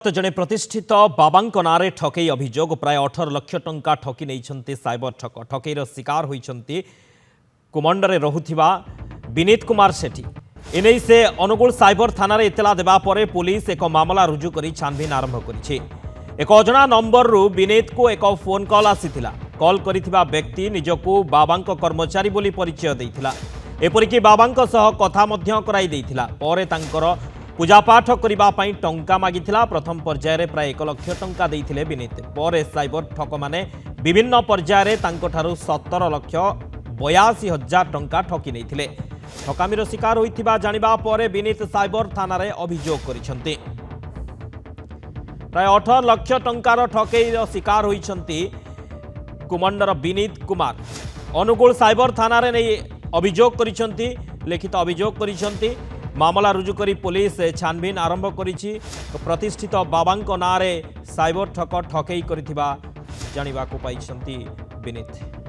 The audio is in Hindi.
तो जड़े प्रतिष्ठित बाबा नारे ठकई अभियोग प्राय 18 लाख टंका ठकी नहीं साइबर ठक ठकईर शिकार होती कुमंडरे रहुथिबा विनीत कुमार सेठी एने से अनुगुल साइबर थाना इतला देवा परे पुलिस एक मामला रुजु करी छानबीन आरंभ करिछि। एक अजना नंबर रु विनीत को एक फोन कॉल आसीथिला। कॉल करिथिबा व्यक्ति निजकू बाबांक कर्मचारी बोली परिचय देइथिला। एपरिकी बाबांक सह कथा मध्य कराई देइथिला। परे तांकर पूजापाठ करने टंका मागिथिला। प्रथम पर्यायर प्राय 1 लाख टंका देइथिले विनीत। पर साइबर ठक माने विभिन्न पर्यायर तांकोठारु 17 लाख 82 हजार टंका ठकी नैथिले। ठकामीर शिकार होइथिबा जानिबा परे विनीत साइबर थाना रे अभियोग करिसंती। प्राय 18 लाख टंकार ठकईर शिकार होइसंती कुमंडर विनीत कुमार। अनुगुल साइबर थाना रे नै अभियोग करिसंती। लिखित अभियोग करिसंती। मामला रुजु करी पुलिस छानबीन आरंभ करिछि। प्रतिष्ठित बाबांक नारे साइबर ठक ठकई करिथिबा जानिबाकु पाइछंती विनीत।